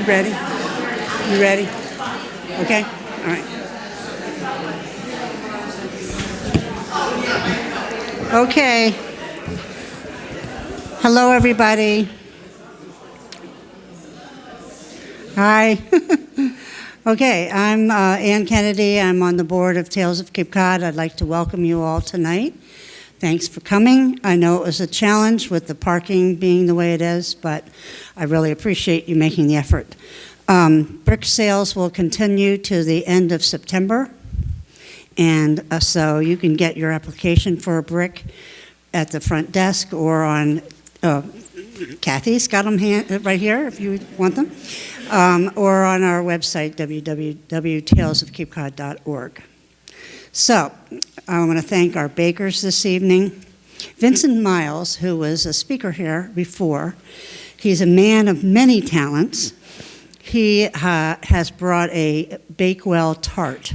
ready? You ready? Okay? All right. Okay. Hello, everybody. Hi. Okay, I'm Ann Kennedy. I'm on the board of Tales of Cape Cod. I'd like to welcome you all tonight. Thanks for coming. I know it was a challenge with the parking being the way it is, but I really appreciate you making the effort. Brick sales will continue to the end of September, and so you can get your application for a brick at the front desk or on Kathy's got them right here if you want them, or on our website, www.talesofcapecod.org. So I want to thank our bakers this evening. Vincent Miles, who was a speaker here before, he's a man of many talents. He has brought a Bakewell tart,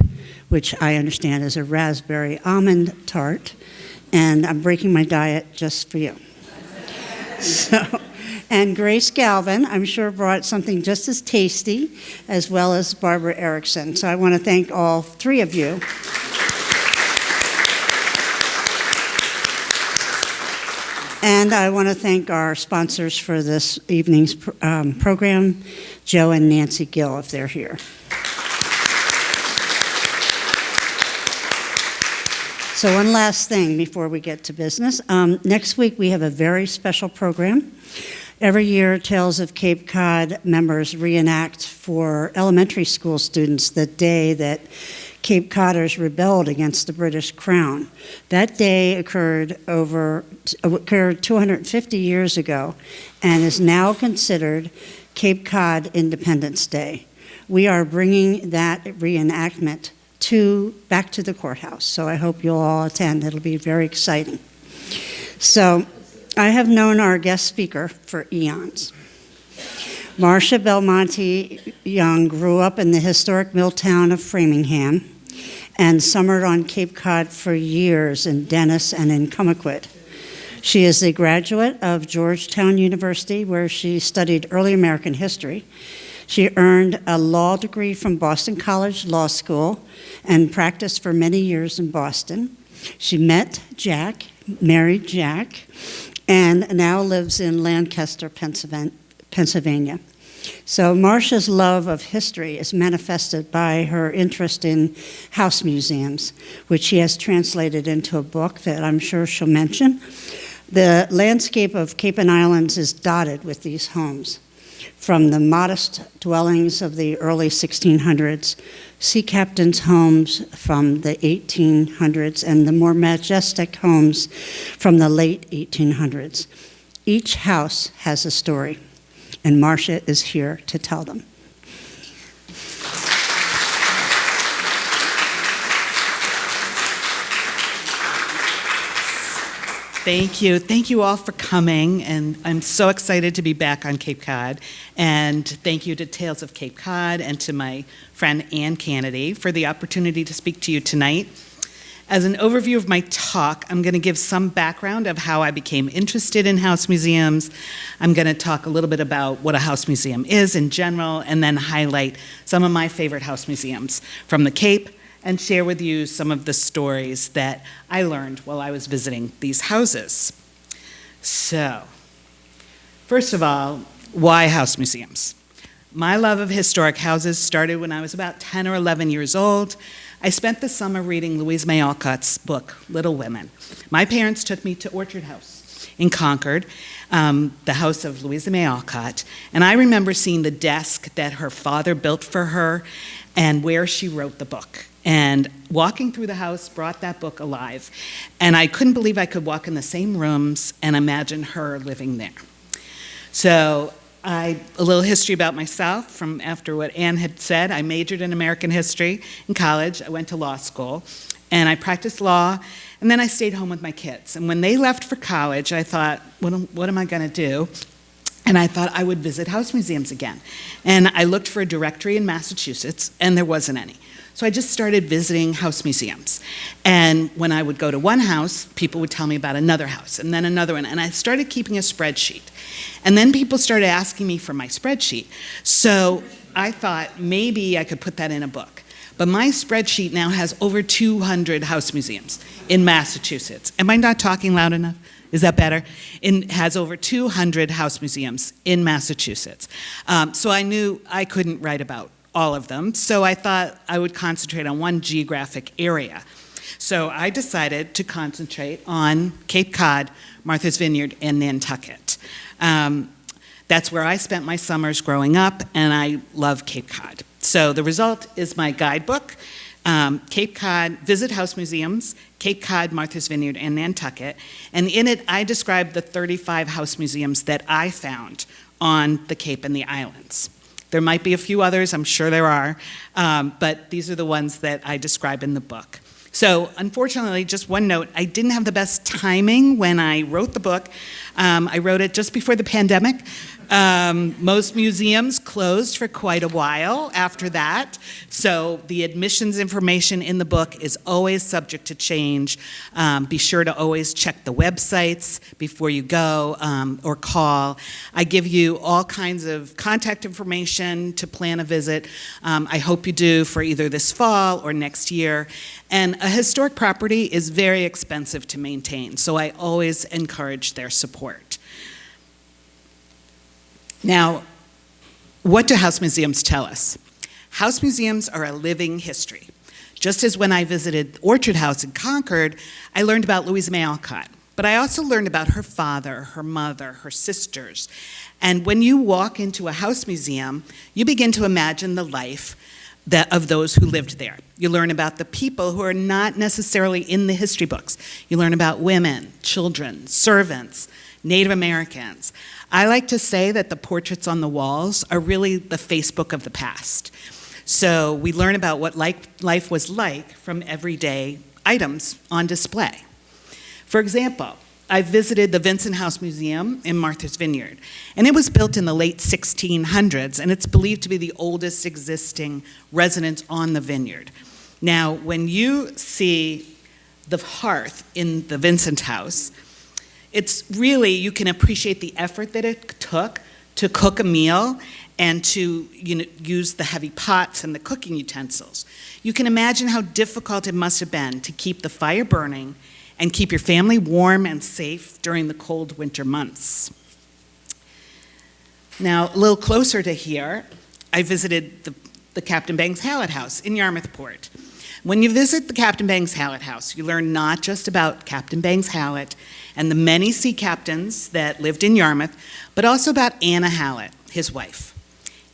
which I understand is a raspberry almond tart, and I'm breaking my diet just for you. So, and Grace Galvin, I'm sure, brought something just as tasty, as well as Barbara Erickson. So I want to thank all three of you. And I want to thank our sponsors for this evening's program, Joe and Nancy Gill, if they're here. So one last thing before we get to business. Next week we have a very special program. Every year, Tales of Cape Cod members reenact for elementary school students the day that Cape Codders rebelled against the British Crown. That day occurred 250 years ago and is now considered Cape Cod Independence Day. We are bringing that reenactment back to the courthouse, so I hope you'll all attend. It'll be very exciting. So I have known our guest speaker for eons. Marcia Belmont Young grew up in the historic mill town of Framingham and summered on Cape Cod for years in Dennis and in Comaquid. She is a graduate of Georgetown University, where she studied early American history. She earned a law degree from Boston College Law School and practiced for many years in Boston. She met Jack, married Jack, and now lives in Lancaster, Pennsylvania. So Marcia's love of history is manifested by her interest in house museums, which she has translated into a book that I'm sure she'll mention. The landscape of Cape and Islands is dotted with these homes. From the modest dwellings of the early 1600s, sea captains' homes from the 1800s, and the more majestic homes from the late 1800s. Each house has a story, and Marcia is here to tell them. Thank you. Thank you all for coming, and I'm so excited to be back on Cape Cod. And thank you to Tales of Cape Cod and to my friend Ann Kennedy for the opportunity to speak to you tonight. As an overview of my talk, I'm going to give some background of how I became interested in house museums. I'm going to talk a little bit about what a house museum is in general, and then highlight some of my favorite house museums from the Cape, and share with you some of the stories that I learned while I was visiting these houses. So, first of all, why house museums? My love of historic houses started when I was about 10 or 11 years old. I spent the summer reading Louise May Alcott's book, Little Women. My parents took me to Orchard House in Concord, the house of Louisa May Alcott, and I remember seeing the desk that her father built for her and where she wrote the book. And walking through the house brought that book alive. And I couldn't believe I could walk in the same rooms and imagine her living there. So a little history about myself from after what Ann had said. I majored in American history in college. I went to law school, and I practiced law, and then I stayed home with my kids. And when they left for college, I thought, what am I going to do? And I thought I would visit house museums again. And I looked for a directory in Massachusetts, and there wasn't any. So I just started visiting house museums. And when I would go to one house, people would tell me about another house, and then another one. And I started keeping a spreadsheet. And then people started asking me for my spreadsheet. So I thought maybe I could put that in a book. But my spreadsheet now has over 200 house museums in Massachusetts. Am I not talking loud enough? Is that better? It has over 200 house museums in Massachusetts. So I knew I couldn't write about all of them, so I thought I would concentrate on one geographic area. So I decided to concentrate on Cape Cod, Martha's Vineyard, and Nantucket. That's where I spent my summers growing up, and I love Cape Cod. So the result is my guidebook, Cape Cod, Visit House Museums, Cape Cod, Martha's Vineyard, and Nantucket. And in it, I describe the 35 house museums that I found on the Cape and the islands. There might be a few others, I'm sure there are, but these are the ones that I describe in the book. So unfortunately, just one note, I didn't have the best timing when I wrote the book. I wrote it just before the pandemic. Most museums closed for quite a while after that, so the admissions information in the book is always subject to change. Be sure to always check the websites before you go or call. I give you all kinds of contact information to plan a visit. I hope you do for either this fall or next year. And a historic property is very expensive to maintain, so I always encourage their support. Now, what do house museums tell us? House museums are a living history. Just as when I visited Orchard House in Concord, I learned about Louisa May Alcott. But I also learned about her father, her mother, her sisters. And when you walk into a house museum, you begin to imagine the life of those who lived there. You learn about the people who are not necessarily in the history books. You learn about women, children, servants, Native Americans. I like to say that the portraits on the walls are really the Facebook of the past. So we learn about what life was like from everyday items on display. For example, I visited the Vincent House Museum in Martha's Vineyard, and it was built in the late 1600s, and it's believed to be the oldest existing residence on the vineyard. Now, when you see the hearth in the Vincent House, it's really, you can appreciate the effort that it took to cook a meal and to use the heavy pots and the cooking utensils. You can imagine how difficult it must have been to keep the fire burning and keep your family warm and safe during the cold winter months. Now, a little closer to here, I visited the Captain Bangs Hallett House in Yarmouthport. When you visit the Captain Bangs Hallett House, you learn not just about Captain Bangs Hallett and the many sea captains that lived in Yarmouth, but also about Anna Hallett, his wife.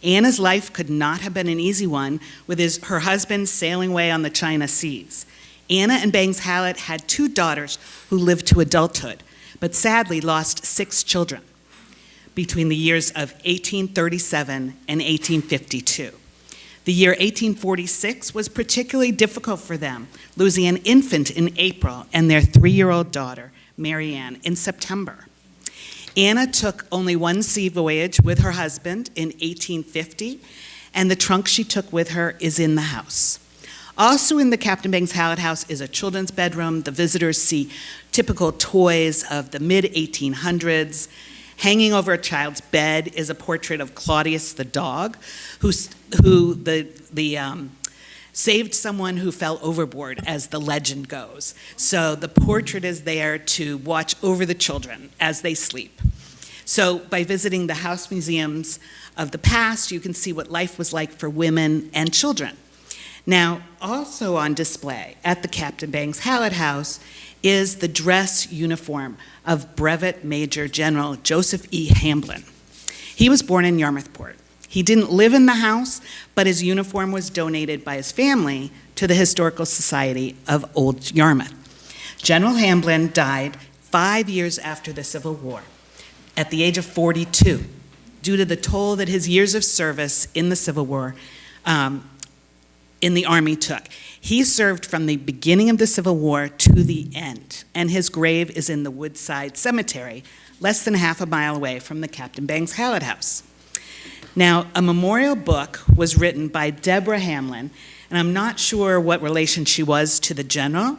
Anna's life could not have been an easy one with her husband sailing away on the China Seas. Anna and Bangs Hallett had 2 daughters who lived to adulthood, but sadly lost 6 children between the years of 1837 and 1852. The year 1846 was particularly difficult for them, losing an infant in April and their 3-year-old daughter, Mary Ann, in September. Anna took only one sea voyage with her husband in 1850, and the trunk she took with her is in the house. Also in the Captain Bangs Hallett House is a children's bedroom. The visitors see typical toys of the mid-1800s. Hanging over a child's bed is a portrait of Claudius the dog, who saved someone who fell overboard, as the legend goes. So the portrait is there to watch over the children as they sleep. So by visiting the house museums of the past, you can see what life was like for women and children. Now, also on display at the Captain Bangs Hallett House is the dress uniform of Brevet Major General Joseph E. Hamblin. He was born in Yarmouthport. He didn't live in the house, but his uniform was donated by his family to the Historical Society of Old Yarmouth. General Hamblin died 5 years after the Civil War, at the age of 42, due to the toll that his years of service in the Civil War in the Army took. He served from the beginning of the Civil War to the end, and his grave is in the Woodside Cemetery, less than half a mile away from the Captain Bangs Hallett House. Now, a memorial book was written by Deborah Hamlin, and I'm not sure what relation she was to the general,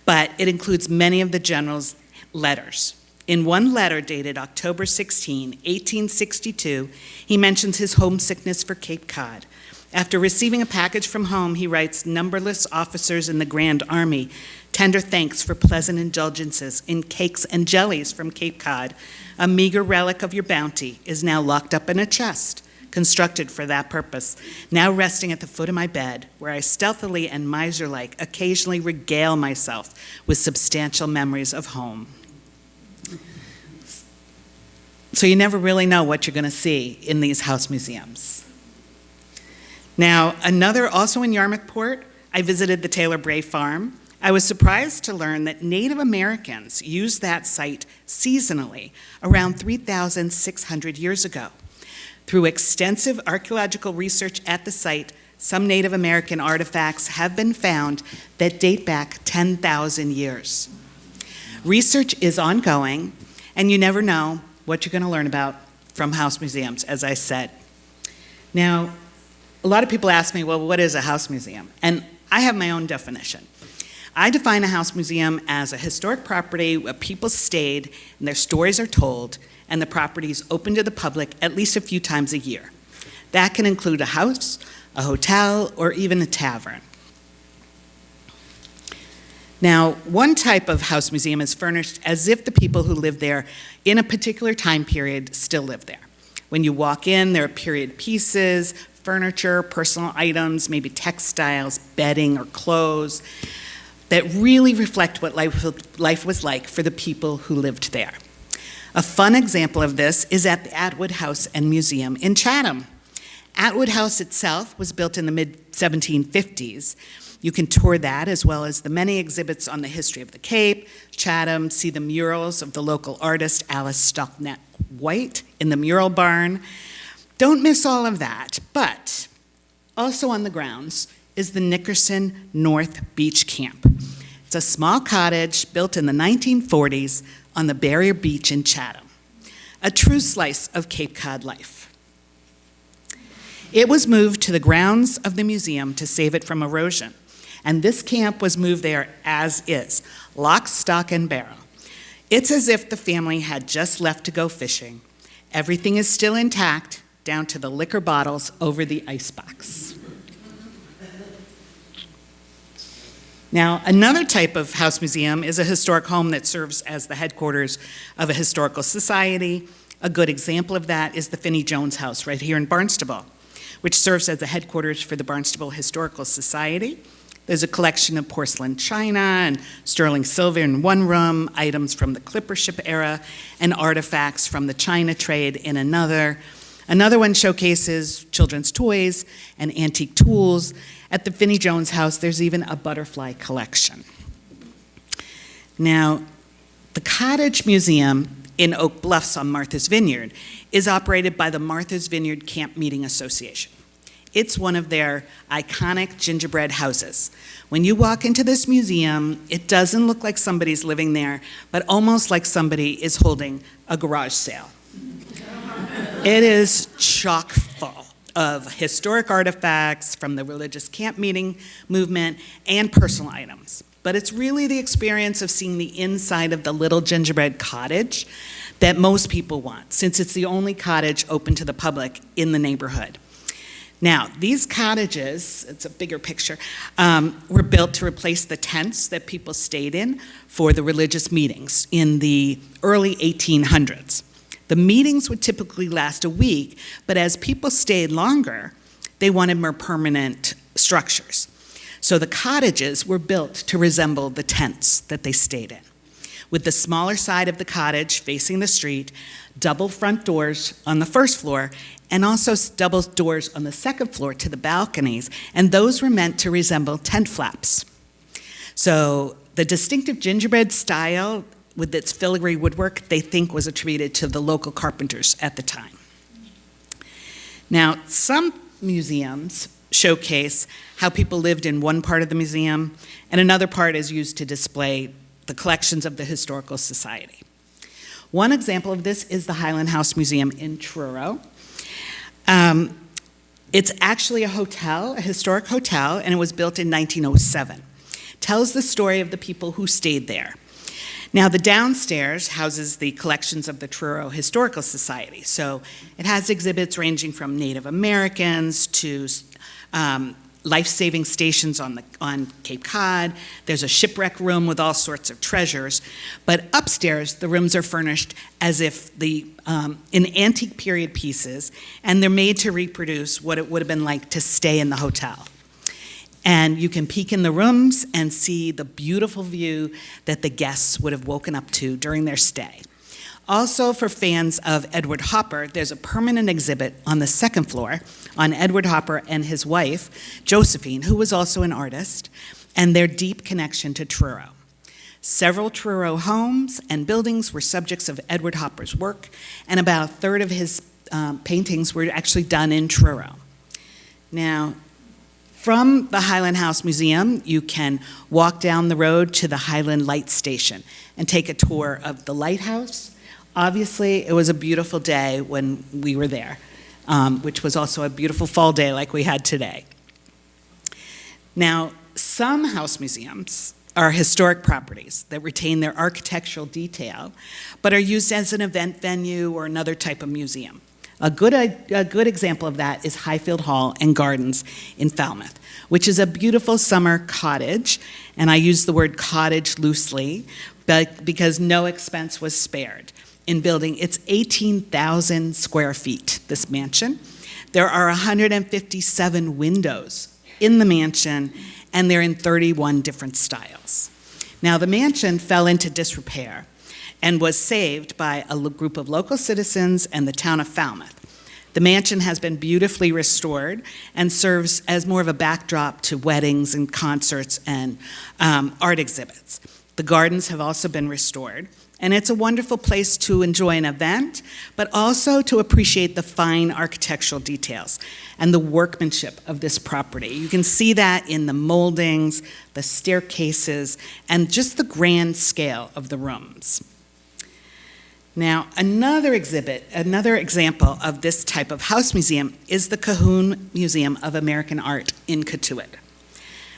but it includes many of the general's letters. In one letter dated October 16, 1862, he mentions his homesickness for Cape Cod. After receiving a package from home, he writes, "Numberless officers in the Grand Army tender thanks for pleasant indulgences in cakes and jellies from Cape Cod. A meager relic of your bounty is now locked up in a chest, constructed for that purpose, now resting at the foot of my bed, where I stealthily and miser-like occasionally regale myself with substantial memories of home." So you never really know what you're going to see in these house museums. Now, also in Yarmouthport, I visited the Taylor Bray Farm. I was surprised to learn that Native Americans used that site seasonally around 3,600 years ago. Through extensive archaeological research at the site, some Native American artifacts have been found that date back 10,000 years. Research is ongoing, and you never know what you're going to learn about from house museums, as I said. Now, a lot of people ask me, well, what is a house museum? And I have my own definition. I define a house museum as a historic property where people stayed and their stories are told, and the property is open to the public at least a few times a year. That can include a house, a hotel, or even a tavern. Now, one type of house museum is furnished as if the people who lived there in a particular time period still live there. When you walk in, there are period pieces, furniture, personal items, maybe textiles, bedding, or clothes that really reflect what life was like for the people who lived there. A fun example of this is at the Atwood House and Museum in Chatham. Atwood House itself was built in the mid-1750s. You can tour that, as well as the many exhibits on the history of the Cape, Chatham, see the murals of the local artist Alice Stocknet White in the mural barn. Don't miss all of that, but also on the grounds is the Nickerson North Beach Camp. It's a small cottage built in the 1940s on the Barrier Beach in Chatham, a true slice of Cape Cod life. It was moved to the grounds of the museum to save it from erosion, and this camp was moved there as is, lock, stock, and barrel. It's as if the family had just left to go fishing. Everything is still intact, down to the liquor bottles over the icebox. Now, another type of house museum is a historic home that serves as the headquarters of a historical society. A good example of that is the Finney Jones House right here in Barnstable, which serves as the headquarters for the Barnstable Historical Society. There's a collection of porcelain china and sterling silver in one room, items from the clipper ship era, and artifacts from the China trade in another. Another one showcases children's toys and antique tools. At the Finney Jones House, there's even a butterfly collection. Now, the Cottage Museum in Oak Bluffs on Martha's Vineyard is operated by the Martha's Vineyard Camp Meeting Association. It's one of their iconic gingerbread houses. When you walk into this museum, it doesn't look like somebody's living there, but almost like somebody is holding a garage sale. It is chock full of historic artifacts from the religious camp meeting movement and personal items. But it's really the experience of seeing the inside of the little gingerbread cottage that most people want, since it's the only cottage open to the public in the neighborhood. Now, these cottages, it's a bigger picture, were built to replace the tents that people stayed in for the religious meetings in the early 1800s. The meetings would typically last a week, but as people stayed longer, they wanted more permanent structures. So the cottages were built to resemble the tents that they stayed in, with the smaller side of the cottage facing the street, double front doors on the first floor, and also double doors on the second floor to the balconies, and those were meant to resemble tent flaps. So the distinctive gingerbread style with its filigree woodwork, they think was attributed to the local carpenters at the time. Now, some museums showcase how people lived in one part of the museum, and another part is used to display the collections of the Historical Society. One example of this is the Highland House Museum in Truro. It's actually a hotel, a historic hotel, and it was built in 1907. Tells the story of the people who stayed there. Now, the downstairs houses the collections of the Truro Historical Society. So it has exhibits ranging from Native Americans to life-saving stations on Cape Cod. There's a shipwreck room with all sorts of treasures. But upstairs, the rooms are furnished as if in antique period pieces, and they're made to reproduce what it would have been like to stay in the hotel. And you can peek in the rooms and see the beautiful view that the guests would have woken up to during their stay. Also, for fans of Edward Hopper, there's a permanent exhibit on the second floor on Edward Hopper and his wife, Josephine, who was also an artist, and their deep connection to Truro. Several Truro homes and buildings were subjects of Edward Hopper's work, and about a third of his paintings were actually done in Truro. Now, from the Highland House Museum, you can walk down the road to the Highland Light Station and take a tour of the lighthouse. Obviously, it was a beautiful day when we were there, which was also a beautiful fall day like we had today. Now, some house museums are historic properties that retain their architectural detail, but are used as an event venue or another type of museum. A good example of that is Highfield Hall and Gardens in Falmouth, which is a beautiful summer cottage, and I use the word cottage loosely, but because no expense was spared in building. It's 18,000 square feet, this mansion. There are 157 windows in the mansion, and they're in 31 different styles. Now, the mansion fell into disrepair and was saved by a group of local citizens and the town of Falmouth. The mansion has been beautifully restored and serves as more of a backdrop to weddings and concerts and art exhibits. The gardens have also been restored, and it's a wonderful place to enjoy an event, but also to appreciate the fine architectural details and the workmanship of this property. You can see that in the moldings, the staircases, and just the grand scale of the rooms. Now, another example of this type of house museum is the Cahoon Museum of American Art in Cotuit.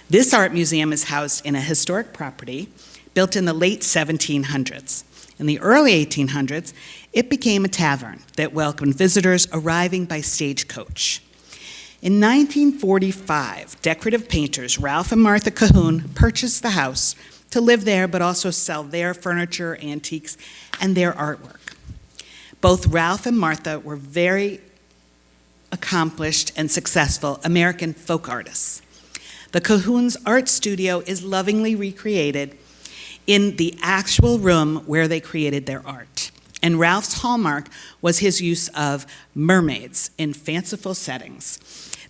This art museum is housed in a historic property built in the late 1700s. In the early 1800s, it became a tavern that welcomed visitors arriving by stagecoach. In 1945, decorative painters Ralph and Martha Cahoon purchased the house to live there, but also sell their furniture, antiques, and their artwork. Both Ralph and Martha were very accomplished and successful American folk artists. The Cahoon's art studio is lovingly recreated in the actual room where they created their art. And Ralph's hallmark was his use of mermaids in fanciful settings.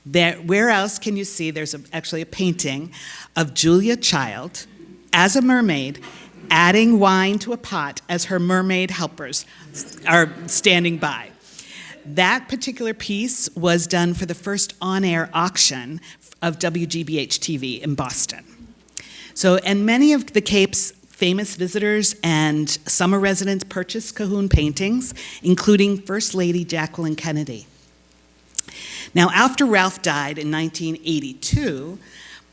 Where else can you see, there's actually a painting of Julia Child as a mermaid, adding wine to a pot as her mermaid helpers are standing by. That particular piece was done for the first on-air auction of WGBH-TV in Boston. So, and many of the Cape's famous visitors and summer residents purchased Cahoon paintings, including First Lady Jacqueline Kennedy. Now, after Ralph died in 1982,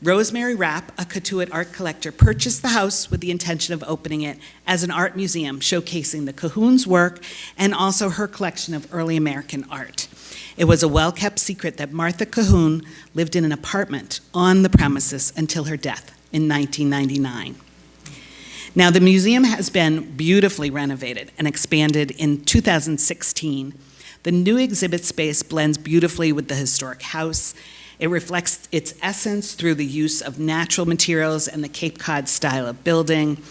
Rosemary Rapp, a Cotuit art collector, purchased the house with the intention of opening it as an art museum showcasing the Cahoon's work and also her collection of early American art. It was a well-kept secret that Martha Cahoon lived in an apartment on the premises until her death in 1999. Now, the museum has been beautifully renovated and expanded in 2016. The new exhibit space blends beautifully with the historic house. It reflects its essence through the use of natural materials and the Cape Cod style of building.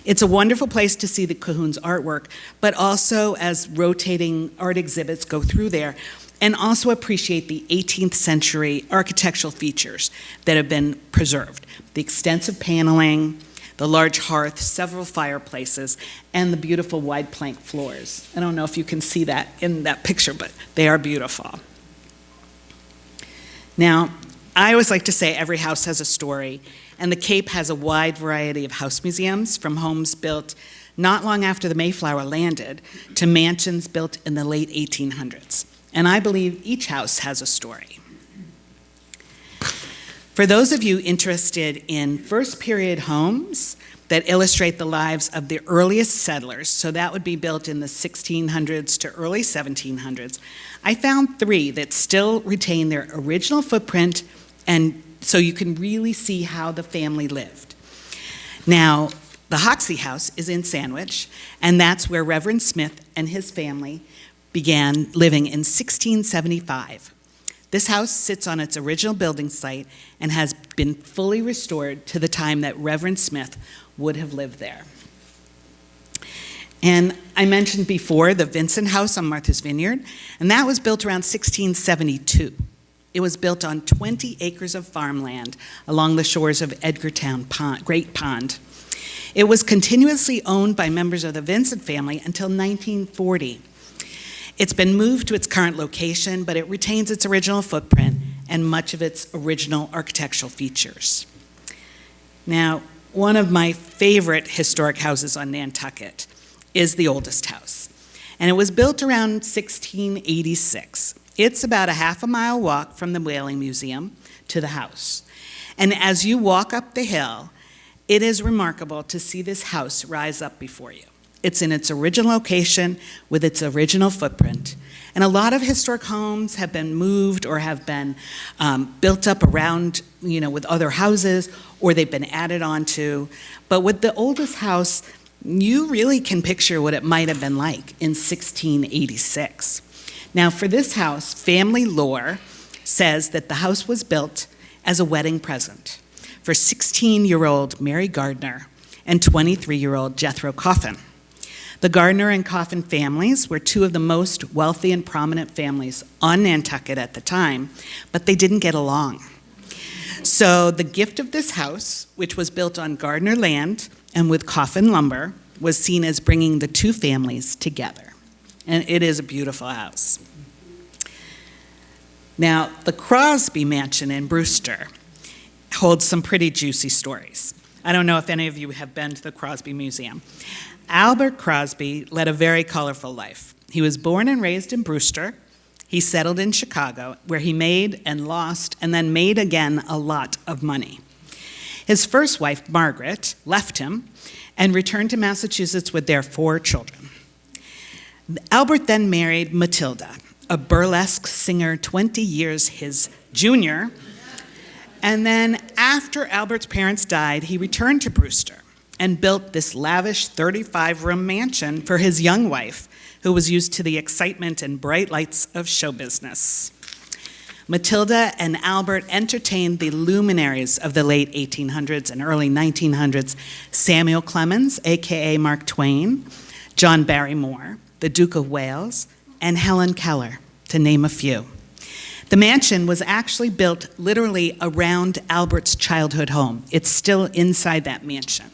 It's a wonderful place to see the Cahoon's artwork, but also as rotating art exhibits go through there, and also appreciate the 18th century architectural features that have been preserved. The extensive paneling, the large hearth, several fireplaces, and the beautiful wide plank floors. I don't know if you can see that in that picture, but they are beautiful. Now, I always like to say every house has a story, and the Cape has a wide variety of house museums, from homes built not long after the Mayflower landed to mansions built in the late 1800s. And I believe each house has a story. For those of you interested in first period homes that illustrate the lives of the earliest settlers, so that would be built in the 1600s to early 1700s, I found 3 that still retain their original footprint, and so you can really see how the family lived. Now, the Hoxie House is in Sandwich, and that's where Reverend Smith and his family began living in 1675. This house sits on its original building site and has been fully restored to the time that Reverend Smith would have lived there. And I mentioned before the Vincent House on Martha's Vineyard, and that was built around 1672. It was built on 20 acres of farmland along the shores of Edgartown Great Pond. It was continuously owned by members of the Vincent family until 1940. It's been moved to its current location, but it retains its original footprint and much of its original architectural features. Now, one of my favorite historic houses on Nantucket is the oldest house, and it was built around 1686. It's about a half-a-mile walk from the Whaling Museum to the house. And as you walk up the hill, it is remarkable to see this house rise up before you. It's in its original location with its original footprint. And a lot of historic homes have been moved or have been built up around, with other houses, or they've been added onto. But with the oldest house, you really can picture what it might have been like in 1686. Now, for this house, family lore says that the house was built as a wedding present for 16-year-old Mary Gardner and 23-year-old Jethro Coffin. The Gardner and Coffin families were 2 of the most wealthy and prominent families on Nantucket at the time, but they didn't get along. So the gift of this house, which was built on Gardner land and with Coffin lumber, was seen as bringing the 2 families together. And it is a beautiful house. Now, the Crosby Mansion in Brewster holds some pretty juicy stories. I don't know if any of you have been to the Crosby Museum. Albert Crosby led a very colorful life. He was born and raised in Brewster. He settled in Chicago, where he made and lost and then made again a lot of money. His first wife, Margaret, left him and returned to Massachusetts with their 4 children. Albert then married Matilda, a burlesque singer 20 years his junior. And then after Albert's parents died, he returned to Brewster and built this lavish 35-room mansion for his young wife, who was used to the excitement and bright lights of show business. Matilda and Albert entertained the luminaries of the late 1800s and early 1900s, Samuel Clemens, aka Mark Twain, John Barrymore, the Duke of Wales, and Helen Keller, to name a few. The mansion was actually built literally around Albert's childhood home. It's still inside that mansion.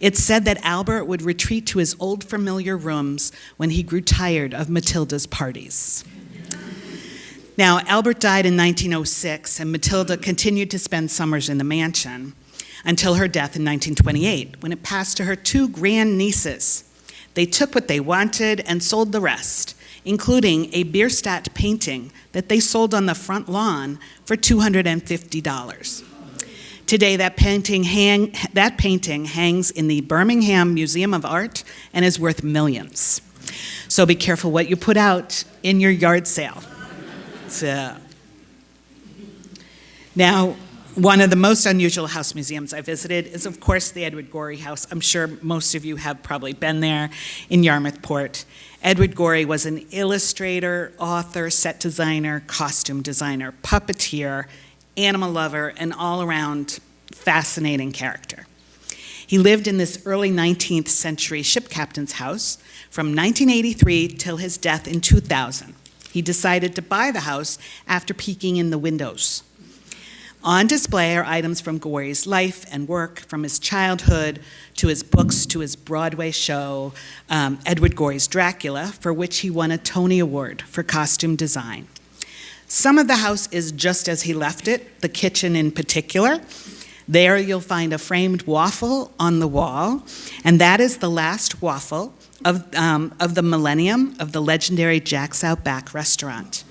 It's said that Albert would retreat to his old familiar rooms when he grew tired of Matilda's parties. Now, Albert died in 1906, and Matilda continued to spend summers in the mansion until her death in 1928, when it passed to her 2 grandnieces. They took what they wanted and sold the rest, including a Bierstadt painting that they sold on the front lawn for $250. Today, that painting hangs in the Birmingham Museum of Art and is worth millions. So be careful what you put out in your yard sale. Now, one of the most unusual house museums I visited is, of course, the Edward Gorey House. I'm sure most of you have probably been there in Yarmouthport. Edward Gorey was an illustrator, author, set designer, costume designer, puppeteer, animal lover, and all-around fascinating character. He lived in this early 19th century ship captain's house from 1983 till his death in 2000. He decided to buy the house after peeking in the windows. On display are items from Gorey's life and work, from his childhood to his books to his Broadway show, Edward Gorey's Dracula, for which he won a Tony Award for costume design. Some of the house is just as he left it, the kitchen in particular. There you'll find a framed waffle on the wall, and that is the last waffle of the millennium of the legendary Jack's Outback restaurant,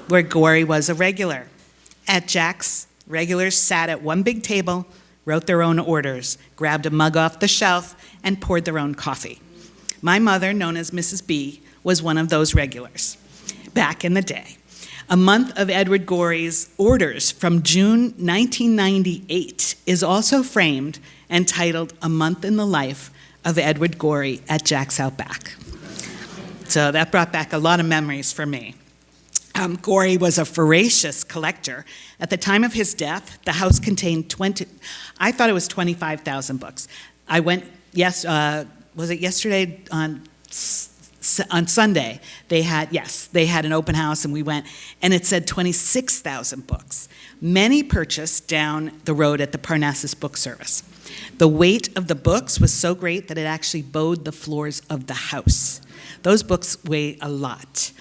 where Gorey was a regular. At Jack's, regulars sat at one big table, wrote their own orders, grabbed a mug off the shelf, and poured their own coffee. My mother, known as Mrs. B, was one of those regulars back in the day. A month of Edward Gorey's orders from June 1998 is also framed and titled A Month in the Life of Edward Gorey at Jack's Outback. So that brought back a lot of memories for me. Gorey was a voracious collector. At the time of his death, the house contained I thought it was 25,000 books. I went, was it yesterday on Sunday? They had an open house and we went, and it said 26,000 books. Many purchased down the road at the Parnassus Book Service. The weight of the books was so great that it actually bowed the floors of the house. Those books weigh a lot.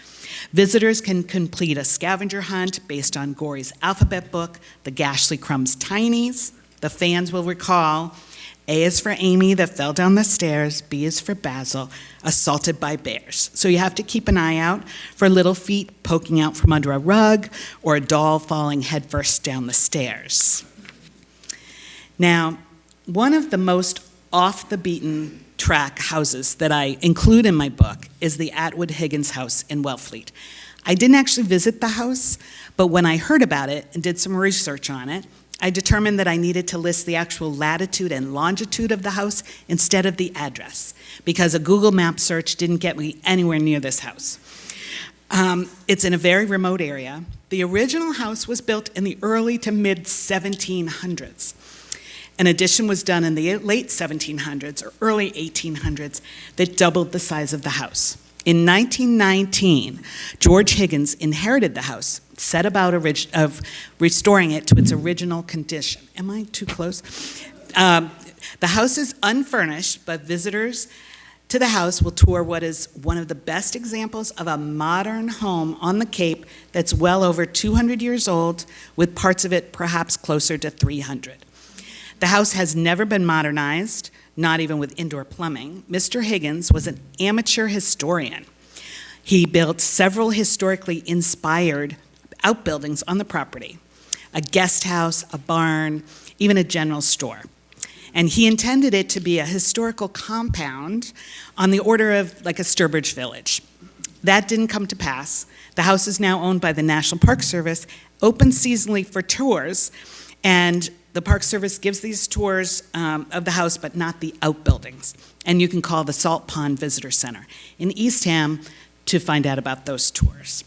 Visitors can complete a scavenger hunt based on Gorey's alphabet book, the Gashley Crumbs Tinies. The fans will recall, A is for Amy that fell down the stairs, B is for Basil, assaulted by bears. So you have to keep an eye out for little feet poking out from under a rug or a doll falling headfirst down the stairs. Now, one of the most off the beaten track houses that I include in my book is the Atwood Higgins house in Wellfleet. I didn't actually visit the house, but when I heard about it and did some research on it, I determined that I needed to list the actual latitude and longitude of the house instead of the address, because a Google map search didn't get me anywhere near this house. It's in a very remote area. The original house was built in the early to mid 1700s. An addition was done in the late 1700s or early 1800s that doubled the size of the house. In 1919, George Higgins inherited the house, set about restoring it to its original condition. Am I too close? The house is unfurnished, but visitors to the house will tour what is one of the best examples of a modern home on the Cape that's well over 200 years old, with parts of it perhaps closer to 300. The house has never been modernized, not even with indoor plumbing. Mr. Higgins was an amateur historian. He built several historically inspired outbuildings on the property, a guest house, a barn, even a general store. And he intended it to be a historical compound on the order of like a Sturbridge village. That didn't come to pass. The house is now owned by the National Park Service, open seasonally for tours, and the Park Service gives these tours of the house, but not the outbuildings. And you can call the Salt Pond Visitor Center in Eastham to find out about those tours.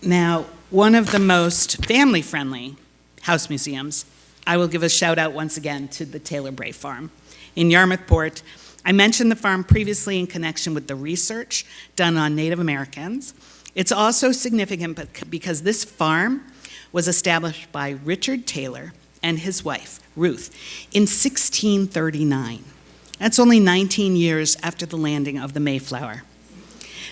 Now, one of the most family-friendly house museums, I will give a shout out once again to the Taylor Bray Farm in Yarmouthport. I mentioned the farm previously in connection with the research done on Native Americans. It's also significant because this farm was established by Richard Taylor and his wife, Ruth, in 1639. That's only 19 years after the landing of the Mayflower.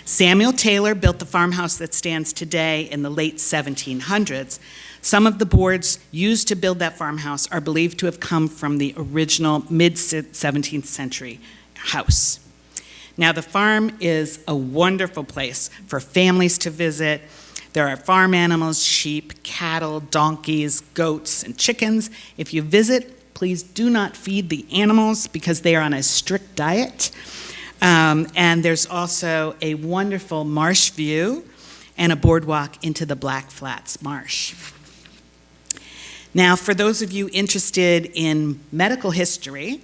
Samuel Taylor built the farmhouse that stands today in the late 1700s. Some of the boards used to build that farmhouse are believed to have come from the original mid-17th century house. Now, the farm is a wonderful place for families to visit. There are farm animals, sheep, cattle, donkeys, goats, and chickens. If you visit, please do not feed the animals because they are on a strict diet. And there's also a wonderful marsh view and a boardwalk into the Black Flats Marsh. Now, for those of you interested in medical history,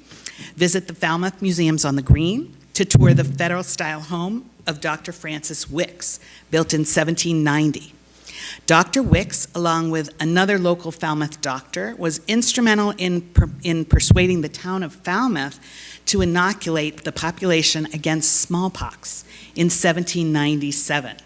visit the Falmouth Museums on the Green to tour the Federal-style home of Dr. Francis Wicks, built in 1790. Dr. Wicks, along with another local Falmouth doctor, was instrumental in persuading the town of Falmouth to inoculate the population against smallpox in 1797.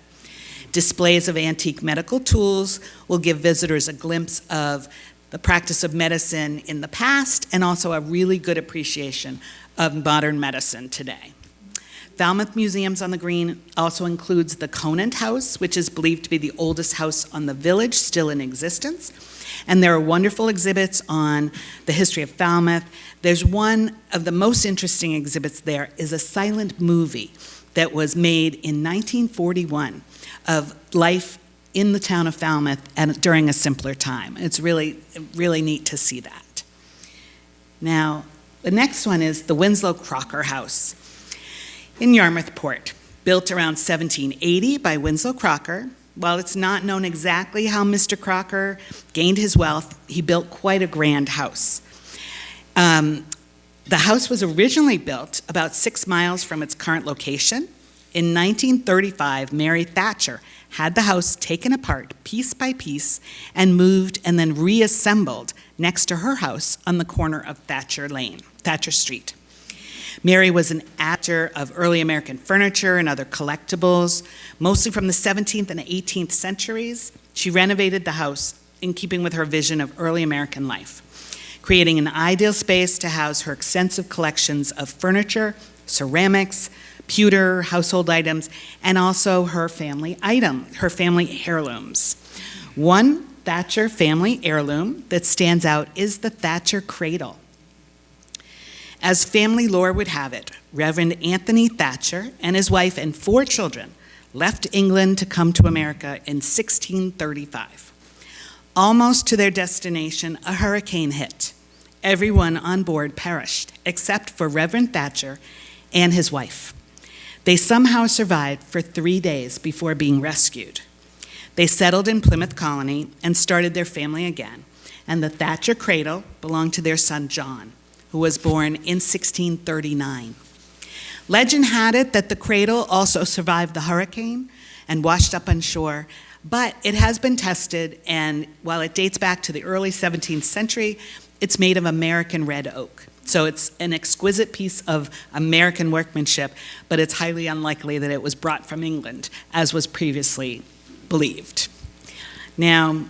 Displays of antique medical tools will give visitors a glimpse of the practice of medicine in the past and also a really good appreciation of modern medicine today. Falmouth Museums on the Green also includes the Conant House, which is believed to be the oldest house on the village still in existence. And there are wonderful exhibits on the history of Falmouth. There's one of the most interesting exhibits there is a silent movie that was made in 1941 of life in the town of Falmouth and during a simpler time. It's really, really neat to see that. Now, the next one is the Winslow Crocker House in Yarmouth Port, built around 1780 by Winslow Crocker. While it's not known exactly how Mr. Crocker gained his wealth, he built quite a grand house. The house was originally built about 6 miles from its current location. In 1935, Mary Thatcher had the house taken apart piece by piece and moved and then reassembled next to her house on the corner of Thatcher Street. Mary was an actor of early American furniture and other collectibles, mostly from the 17th and 18th centuries. She renovated the house in keeping with her vision of early American life, creating an ideal space to house her extensive collections of furniture, ceramics, pewter, household items, and also her family heirlooms. One Thatcher family heirloom that stands out is the Thatcher cradle. As family lore would have it, Reverend Anthony Thatcher and his wife and 4 children left England to come to America in 1635. Almost to their destination, a hurricane hit. Everyone on board perished, except for Reverend Thatcher and his wife. They somehow survived for 3 days before being rescued. They settled in Plymouth Colony and started their family again, and the Thatcher cradle belonged to their son John, who was born in 1639. Legend had it that the cradle also survived the hurricane and washed up on shore, but it has been tested, and while it dates back to the early 17th century, it's made of American red oak. So it's an exquisite piece of American workmanship, but it's highly unlikely that it was brought from England, as was previously believed. Now,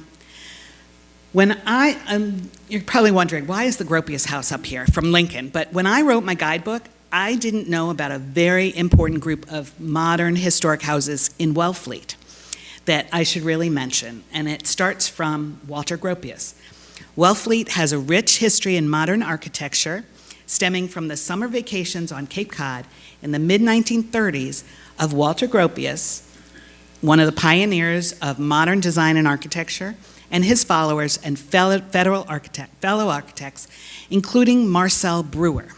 you're probably wondering, why is the Gropius House up here from Lincoln? But when I wrote my guidebook, I didn't know about a very important group of modern historic houses in Wellfleet that I should really mention, and it starts from Walter Gropius. Wellfleet has a rich history in modern architecture, stemming from the summer vacations on Cape Cod in the mid-1930s of Walter Gropius, one of the pioneers of modern design and architecture, and his followers and fellow architects, including Marcel Breuer.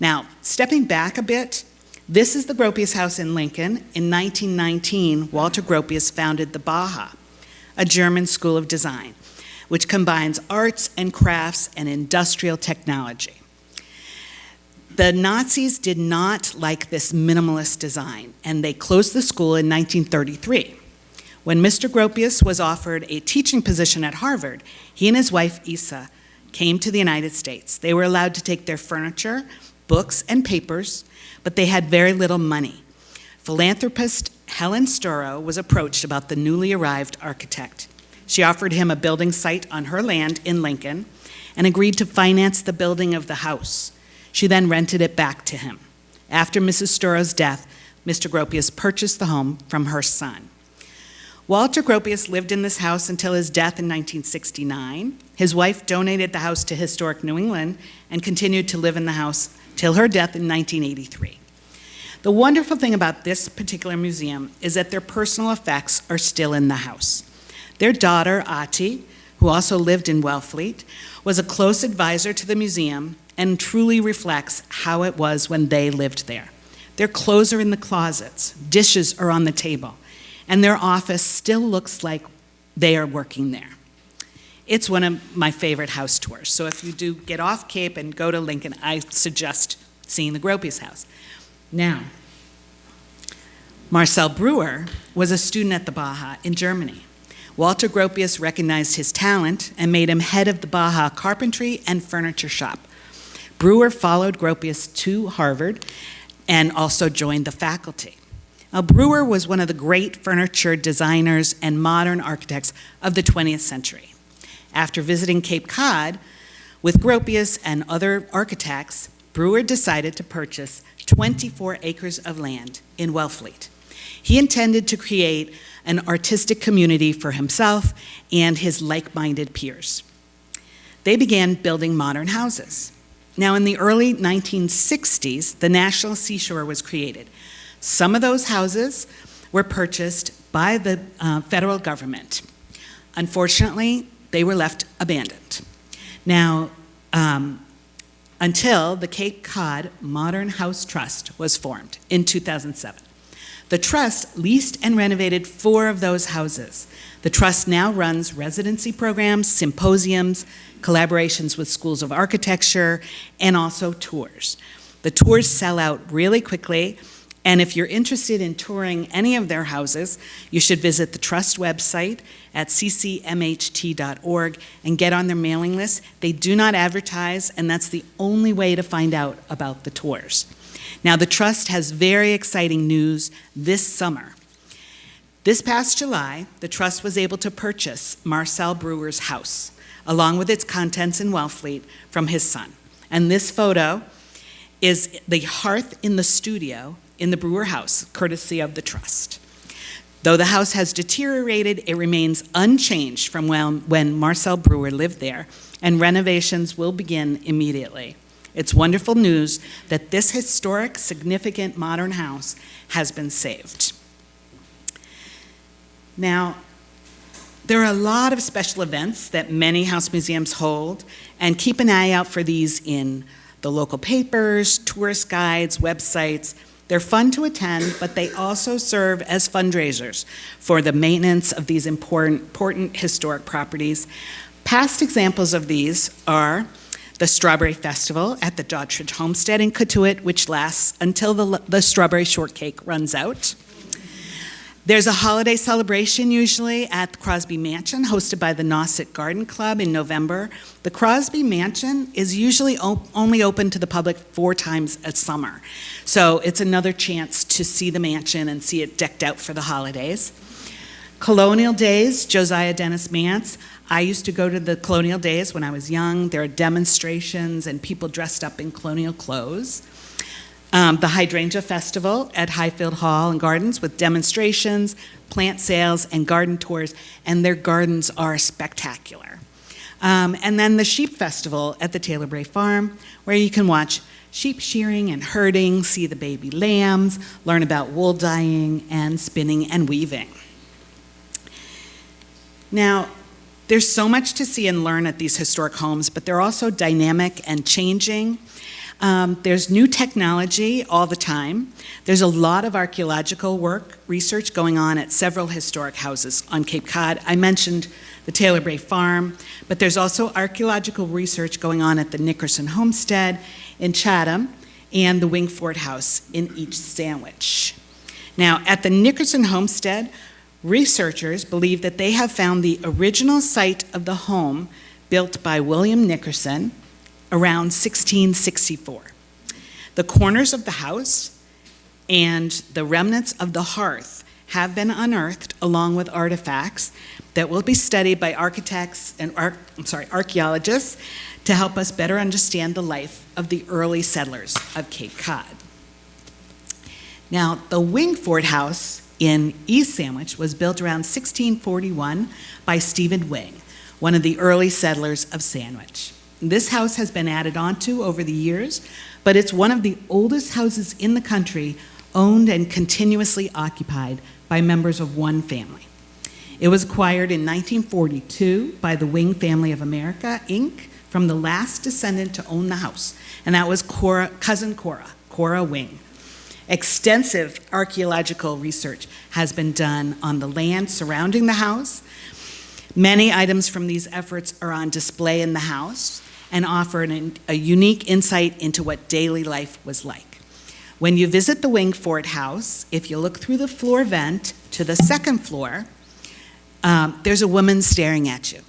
Now, stepping back a bit, this is the Gropius House in Lincoln. In 1919, Walter Gropius founded the Baja, a German school of design, which combines arts and crafts and industrial technology. The Nazis did not like this minimalist design, and they closed the school in 1933. When Mr. Gropius was offered a teaching position at Harvard, he and his wife, Isa, came to the United States. They were allowed to take their furniture, books, and papers, but they had very little money. Philanthropist Helen Storrow was approached about the newly arrived architect. She offered him a building site on her land in Lincoln and agreed to finance the building of the house. She then rented it back to him. After Mrs. Storrow's death, Mr. Gropius purchased the home from her son. Walter Gropius lived in this house until his death in 1969. His wife donated the house to Historic New England and continued to live in the house till her death in 1983. The wonderful thing about this particular museum is that their personal effects are still in the house. Their daughter, Ati, who also lived in Wellfleet, was a close advisor to the museum and truly reflects how it was when they lived there. Their clothes are in the closets, dishes are on the table, and their office still looks like they are working there. It's one of my favorite house tours, so if you do get off Cape and go to Lincoln, I suggest seeing the Gropius House. Now, Marcel Breuer was a student at the Baja in Germany. Walter Gropius recognized his talent and made him head of the Baja carpentry and furniture shop. Breuer followed Gropius to Harvard and also joined the faculty. Now, Breuer was one of the great furniture designers and modern architects of the 20th century. After visiting Cape Cod with Gropius and other architects, Brewer decided to purchase 24 acres of land in Wellfleet. He intended to create an artistic community for himself and his like-minded peers. They began building modern houses. Now, in the early 1960s, the National Seashore was created. Some of those houses were purchased by the federal government. Unfortunately, they were left abandoned. Now, until the Cape Cod Modern House Trust was formed in 2007. The trust leased and renovated 4 of those houses. The trust now runs residency programs, symposiums, collaborations with schools of architecture, and also tours. The tours sell out really quickly, and if you're interested in touring any of their houses, you should visit the trust website at ccmht.org and get on their mailing list. They do not advertise, and that's the only way to find out about the tours. Now, the trust has very exciting news this summer. This past July, the trust was able to purchase Marcel Brewer's house, along with its contents in Wellfleet, from his son. And this photo is the hearth in the studio in the Brewer house, courtesy of the trust. Though the house has deteriorated, it remains unchanged from when Marcel Brewer lived there, and renovations will begin immediately. It's wonderful news that this historic, significant modern house has been saved. Now, there are a lot of special events that many house museums hold, and keep an eye out for these in the local papers, tourist guides, websites. They're fun to attend, but they also serve as fundraisers for the maintenance of these important historic properties. Past examples of these are the Strawberry Festival at the Doddridge Homestead in Cotuit, which lasts until the strawberry shortcake runs out. There's a holiday celebration usually at the Crosby Mansion, hosted by the Nauset Garden Club in November. The Crosby Mansion is usually only open to the public 4 times a summer. So it's another chance to see the mansion and see it decked out for the holidays. Colonial Days, Josiah Dennis Mance. I used to go to the Colonial Days when I was young. There are demonstrations and people dressed up in colonial clothes. The Hydrangea Festival at Highfield Hall and Gardens with demonstrations, plant sales, and garden tours, and their gardens are spectacular. And then the Sheep Festival at the Taylor Bray Farm, where you can watch sheep shearing and herding, see the baby lambs, learn about wool dyeing and spinning and weaving. Now, there's so much to see and learn at these historic homes, but they're also dynamic and changing. There's new technology all the time. There's a lot of archaeological research going on at several historic houses on Cape Cod. I mentioned the Taylor Bray Farm, but there's also archaeological research going on at the Nickerson Homestead in Chatham and the Wingford House in East Sandwich. Now, at the Nickerson Homestead, researchers believe that they have found the original site of the home built by William Nickerson around 1664. The corners of the house and the remnants of the hearth have been unearthed along with artifacts that will be studied by architects and archaeologists to help us better understand the life of the early settlers of Cape Cod. Now, the Wingford House in East Sandwich was built around 1641 by Stephen Wing, one of the early settlers of Sandwich. This house has been added onto over the years, but it's one of the oldest houses in the country owned and continuously occupied by members of one family. It was acquired in 1942 by the Wing Family of America, Inc., from the last descendant to own the house, and that was cousin Cora Wing. Extensive archaeological research has been done on the land surrounding the house. Many items from these efforts are on display in the house and offer a unique insight into what daily life was like. When you visit the Wingford House, if you look through the floor vent to the second floor, there's a woman staring at you.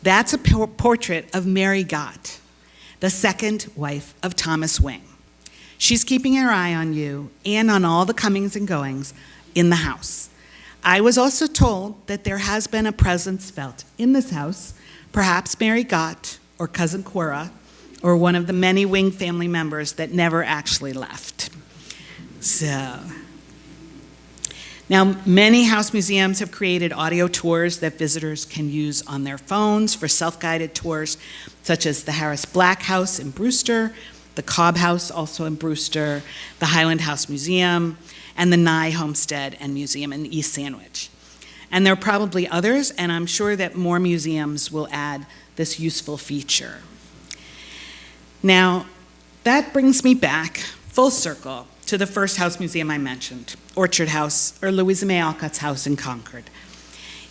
That's a portrait of Mary Gott, the second wife of Thomas Wing. She's keeping her eye on you and on all the comings and goings in the house. I was also told that there has been a presence felt in this house, perhaps Mary Gott or cousin Cora, or one of the many Wing family members that never actually left. So, now many house museums have created audio tours that visitors can use on their phones for self-guided tours, such as the Harris Black House in Brewster, the Cobb House, also in Brewster, the Highland House Museum, and the Nye Homestead and Museum in East Sandwich. And there are probably others, and I'm sure that more museums will add this useful feature. Now, that brings me back, full circle, to the first house museum I mentioned, Orchard House, or Louisa May Alcott's house in Concord.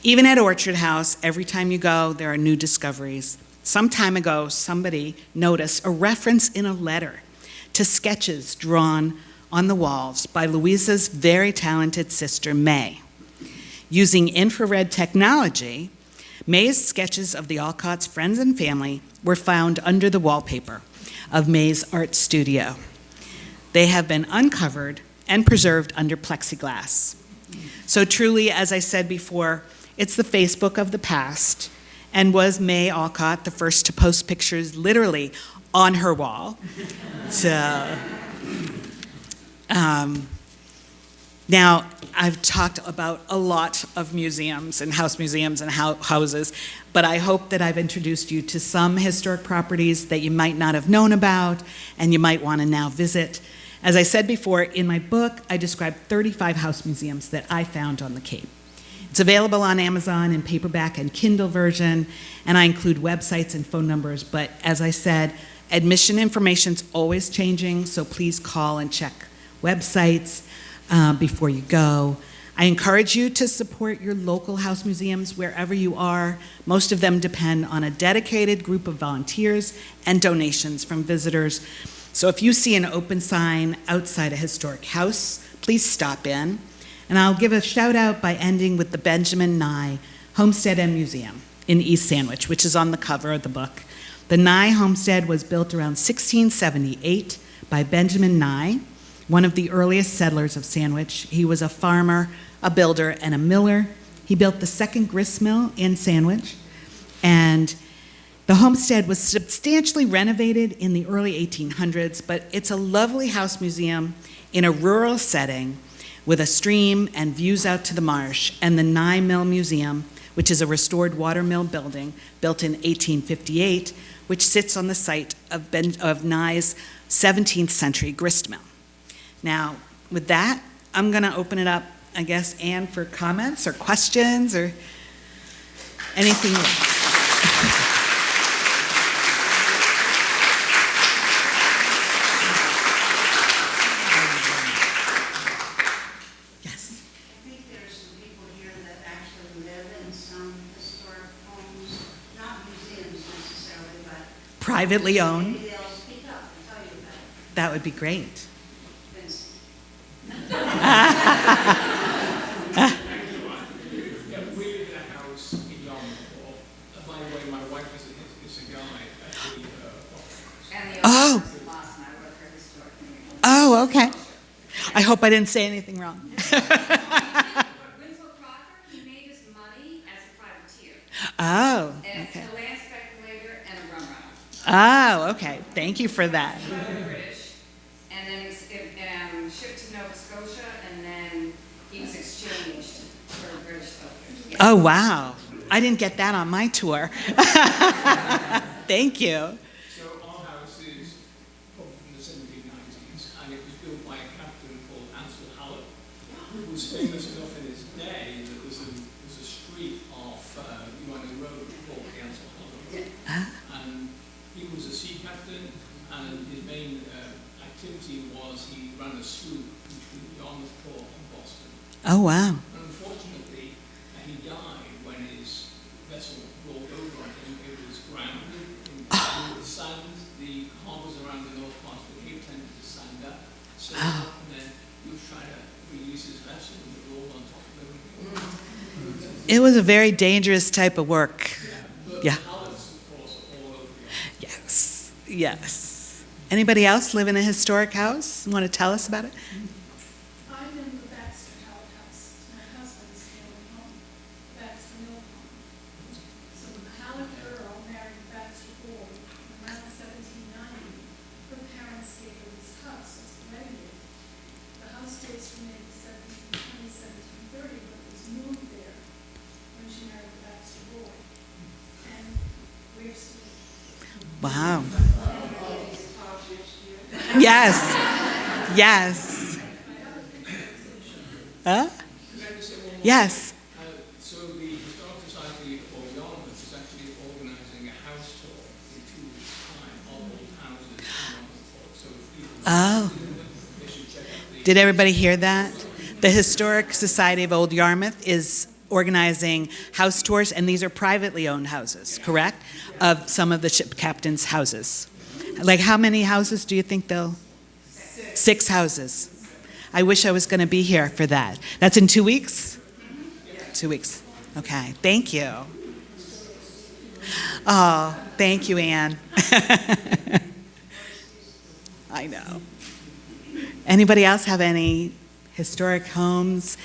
Even at Orchard House, every time you go, there are new discoveries. Some time ago, somebody noticed a reference in a letter to sketches drawn on the walls by Louisa's very talented sister, May. Using infrared technology, May's sketches of the Alcotts' friends and family were found under the wallpaper of May's art studio. They have been uncovered and preserved under plexiglass. So truly, as I said before, it's the Facebook of the past. And was May Alcott the first to post pictures literally on her wall? So, now, I've talked about a lot of museums and houses, but I hope that I've introduced you to some historic properties that you might not have known about and you might want to now visit. As I said before, in my book, I described 35 house museums that I found on the Cape. It's available on Amazon in paperback and Kindle version, and I include websites and phone numbers, but as I said, admission information's always changing, so please call and check websites before you go. I encourage you to support your local house museums wherever you are. Most of them depend on a dedicated group of volunteers and donations from visitors. So if you see an open sign outside a historic house, please stop in. And I'll give a shout out by ending with the Benjamin Nye Homestead and Museum in East Sandwich, which is on the cover of the book. The Nye Homestead was built around 1678 by Benjamin Nye, one of the earliest settlers of Sandwich. He was a farmer, a builder, and a miller. He built the second grist mill in Sandwich, and the homestead was substantially renovated in the early 1800s, but it's a lovely house museum in a rural setting with a stream and views out to the marsh, and the Nye Mill Museum, which is a restored water mill building built in 1858, which sits on the site of Nye's 17th century grist mill. Now, with that, I'm going to open it up, I guess, Anne, for comments or questions or anything. Yes. I think there's some people here that actually live in some historic homes, not museums necessarily, but Privately owned. maybe they'll speak up and tell you about it. That would be great. Yeah, we live in a house in Yarmouth. By the way, my wife is a guide at the And the Oh. owners in Boston, I work for historic community. Oh, okay. I hope I didn't say anything wrong. But Winslow Crocker, he made his money as a privateer, Oh, and okay. a land speculator and a rum runner. Oh, okay. Thank you for that. He was British, and then he shipped to Nova Scotia, and then he was exchanged for British soldiers. Oh, wow. I didn't get that on my tour. Thank you. So our house is probably from the 1790s, and it was built by a captain called Ansel Hallett, who was famous enough in his day that there's a street off United Road called the Ansel Hallett. And he was a sea captain, and his main activity was he ran a sloop between Yarmouth Port and Boston. Oh, wow. And unfortunately, he died when his vessel rolled over on him. It was grounded in the sand. The harbours around the north part of the Cape tended to sand up. So, and then he was trying to reuse his vessel and it rolled on top of everything. It was a very dangerous type of work. But Yeah. Hallett's, of course, are all over the island. Yes, yes. Anybody else live in a historic house? Want to tell us about it? I'm in the Baxter Howard house. It's my husband's family home, Baxter Mill home. So the Howard Earl married Baxter Boyd around 1790. Wow. Yes. Yes. Huh? Yes. So the Historical Society of Yarmouth is actually organising a house tour in 2 weeks' time of old houses in Yarmouth. So if people Oh. they should check out the Did everybody hear that? The Historic Society of Old Yarmouth is organizing house tours, and these are privately owned houses, correct? Of some of the ship captains' houses. Like, how many houses do you think they'll? 6 houses. I wish I was going to be here for that. That's in 2 weeks? 2 weeks. Okay. Thank you. Oh, thank you, Anne. I know. Anybody else have any historic homes?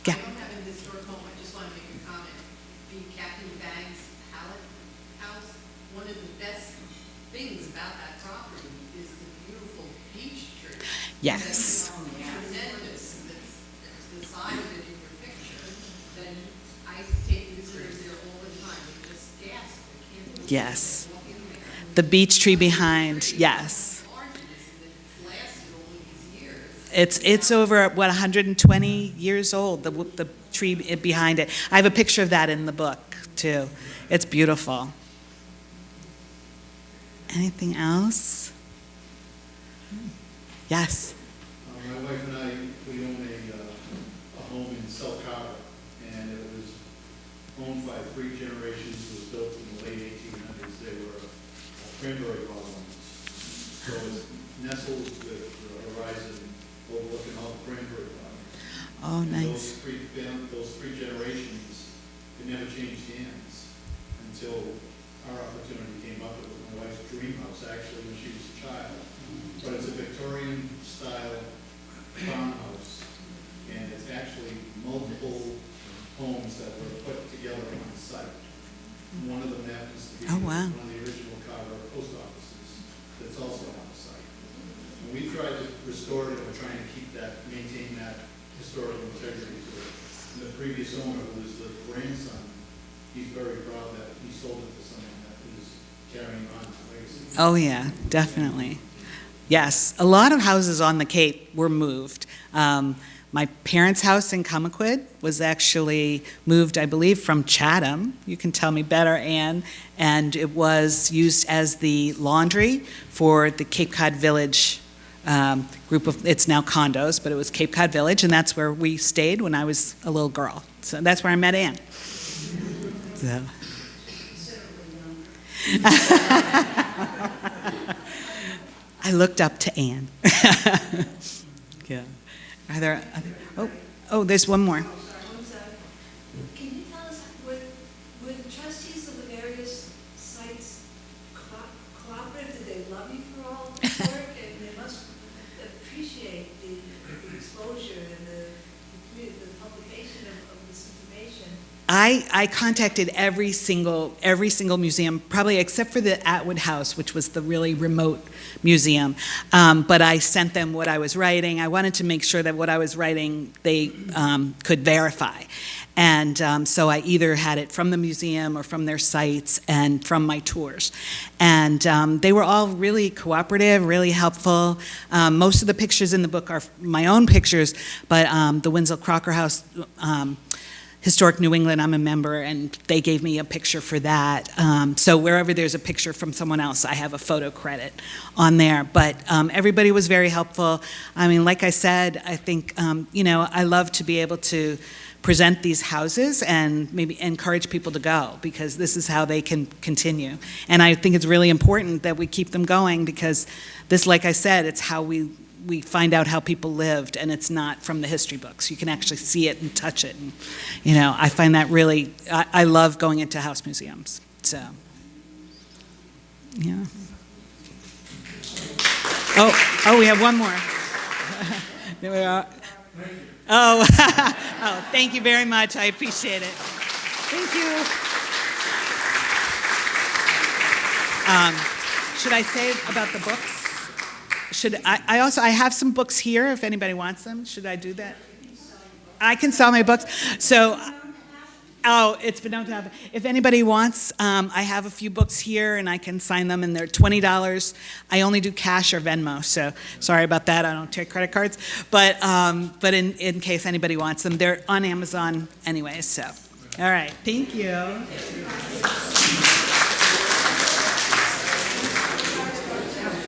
I don't have an historic home, I just want to make a comment. The Captain Bags Pallet House, one of the best things about that property is the beautiful beech tree. Yes. Tremendous, that's the side of it in your picture. Then I take visitors there all the time, they just gasp, they can't believe Yes. they walk in there. The beech tree behind, yes. Oranges, and it's lasted all these years. It's over, what, 120 years old, the tree behind it. I have a picture of that in the book, too. It's beautiful. Anything else? Yes. My wife and I, we own a home in Sept, and it was owned by 3 generations. It was built in the late 1800s. They were cranberry colonies. So it's nestled with the horizon overlooking all the cranberry colonies. Oh, And nice. those three generations, it never changed hands until our opportunity came up. It was my wife's dream house, actually, when she was a child. But it's a Victorian-style farmhouse, and it's actually multiple homes that were put together on site. One of them happens to be Oh, wow. one of the original Carver post offices that's also on the site. And we tried to restore it, and we're trying to keep that, maintain that historical integrity to it. And the previous owner, who was the grandson, he's very proud that he sold it to someone that is carrying on the legacy. Oh, yeah, definitely. Yes, a lot of houses on the Cape were moved. My parents' house in Comaquid was actually moved, I believe, from Chatham. You can tell me better, Anne. And it was used as the laundry for the Cape Cod Village group of, it's now condos, but it was Cape Cod Village, and that's where we stayed when I was a little girl. So that's where I met Anne. So. I looked up to Anne. Yeah. Are there other, oh, there's one more. Can you tell us, were the trustees of the various sites cooperative? Did they love you for all this work? And they must appreciate the exposure and the publication of this information. I contacted every single museum, probably except for the Atwood House, which was the really remote museum. But I sent them what I was writing. I wanted to make sure that what I was writing they could verify. And so I either had it from the museum or from their sites and from my tours. And they were all really cooperative, really helpful. Most of the pictures in the book are my own pictures, but the Winslow Crocker House, Historic New England, I'm a member, and they gave me a picture for that. So wherever there's a picture from someone else, I have a photo credit on there. But everybody was very helpful. I mean, like I said, I think, I love to be able to present these houses and maybe encourage people to go, because this is how they can continue. And I think it's really important that we keep them going, because this, like I said, it's how we find out how people lived, and it's not from the history books. You can actually see it and touch it. And, I find that really, I love going into house museums. So, yeah. Oh, we have one more. There we are. Oh, oh, thank you very much. I appreciate it. Thank you. Should I say about the books? I have some books here if anybody wants them. Should I do that? I can sell my books. So, Oh, it's been known to happen. If anybody wants, I have a few books here, and I can sign them, and they're $20. I only do cash or Venmo, so sorry about that. I don't take credit cards. But in case anybody wants them, they're on Amazon anyway. So, all right. Thank you.